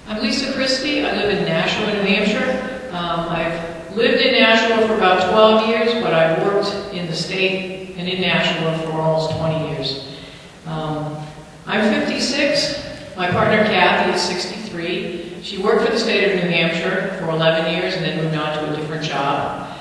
I'm Lisa Christie. I live in Nashua, New Hampshire. I've lived in Nashua for about 12 years, but I've worked in the state and in Nashua for almost 20 years. I'm 56. My partner Kathy is 63. She worked for the state of New Hampshire for 11 years and then moved on to a different job.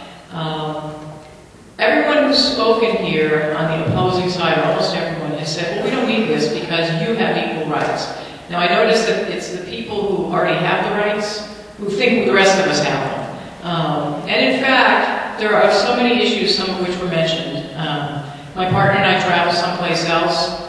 Everyone who's spoken here on the opposing side, almost everyone, has said, well, we don't need this because you have equal rights. Now, I notice that it's the people who already have the rights who think the rest of us have them. And in fact, there are so many issues, some of which were mentioned. My partner and I travel someplace else.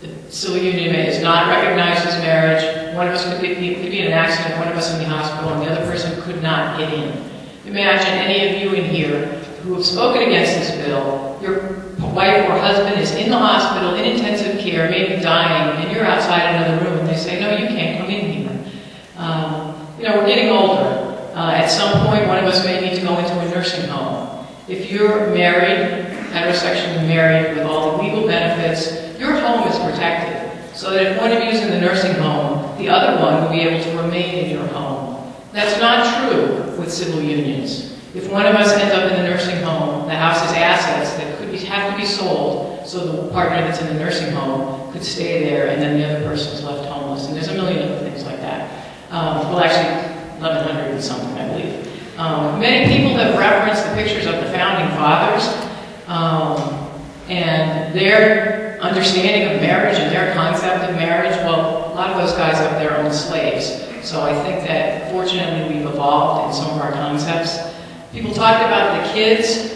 The civil union is not recognized as marriage. One of us could be in an accident, one of us in the hospital, and the other person could not get in. Imagine any of you in here who have spoken against this bill, your wife or husband is in the hospital, in intensive care, maybe dying, and you're outside another room, and they say, no, you can't come in here. We're getting older. At some point, one of us may need to go into a nursing home. If you're married, heterosexually married, with all the legal benefits, your home is protected, so that if one of you is in the nursing home, the other one will be able to remain in your home. That's not true with civil unions. If one of us ends up in the nursing home, the house's assets that have to be sold so the partner that's in the nursing home could stay there, and then the other person is left homeless. And there's a million other things like that. Well, actually, 1,100 and something, I believe. Many people have referenced the pictures of the founding fathers and their understanding of marriage and their concept of marriage. Well, a lot of those guys have their own slaves. So I think that, fortunately, we've evolved in some of our concepts. People talked about the kids.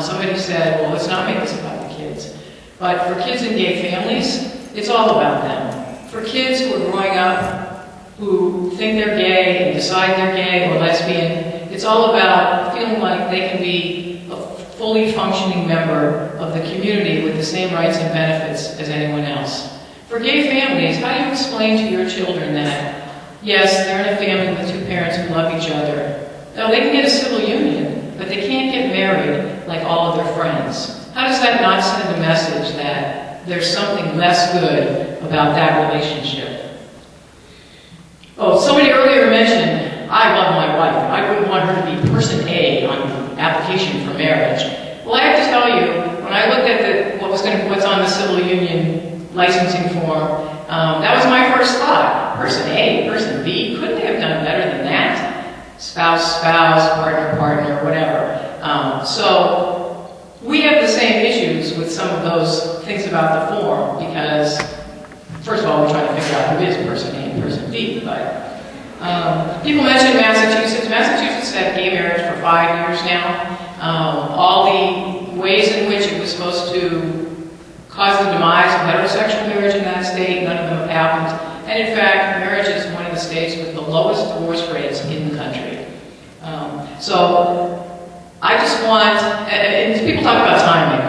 Somebody said, well, let's not make this about the kids. But for kids in gay families, it's all about them. For kids who are growing up, who think they're gay and decide they're gay or lesbian, it's all about feeling like they can be a fully functioning member of the community with the same rights and benefits as anyone else. For gay families, how do you explain to your children that, yes, they're in a family with two parents who love each other? Now, they can get a civil union, but they can't get married like all of their friends. How does that not send a message that there's something less good about that relationship? Oh, somebody earlier mentioned, I love my wife. I wouldn't want her to be person A on the application for marriage. Well, I have to tell you, when I looked at what's on the civil union licensing form, that was my first thought. Person A, person B, couldn't they have done better than that? Spouse, partner, whatever. So we have the same issues with some of those things about the form because, first of all, we're trying to figure out who is person A and person B. But people mentioned Massachusetts. Massachusetts had gay marriage for 5 years now. All the ways in which it was supposed to cause the demise of heterosexual marriage in that state, none of them have happened. And in fact, marriage is one of the states with the lowest divorce rates in the country. So I just want, and people talk about timing.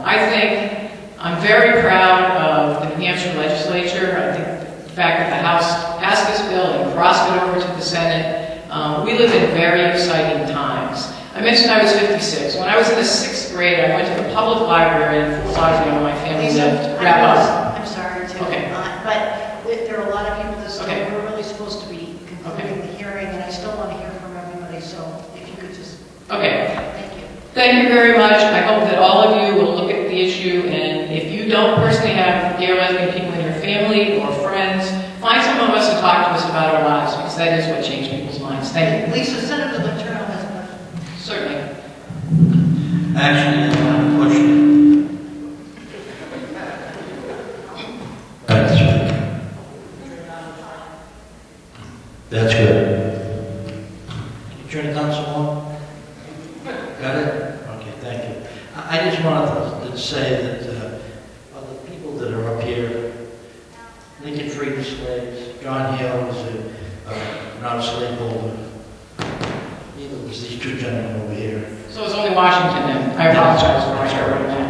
I think I'm very proud of the New Hampshire legislature. I think the fact that the House passed this bill and crossed it over to the Senate. We live in very exciting times. I mentioned I was 56. When I was in the 6th grade, I went to the public library in Fort Lauderdale where my family lived. Wrap up. I'm sorry to, okay. But there are a lot of people that still, okay. we're really supposed to be concluding the hearing, and I still want to hear from everybody, so if you could just... Okay. Thank you. Thank you very much. I hope that all of you will look at the issue, and if you don't personally have gay or lesbian people in your family or friends, find some of us and talk to us about our lives, because that is what changed people's minds. Thank you. Lisa, Senator Letourneau has a question. Certainly. Actually, I have a question. That's good. That's good. Can you turn it down some more? Got it? Okay, thank you. I just wanted to say that of the people that are up here, Lincoln freed the slaves. John Hale was not a slaveholder. Neither was these two gentlemen over here. So it's only Washington then. I apologize for my error.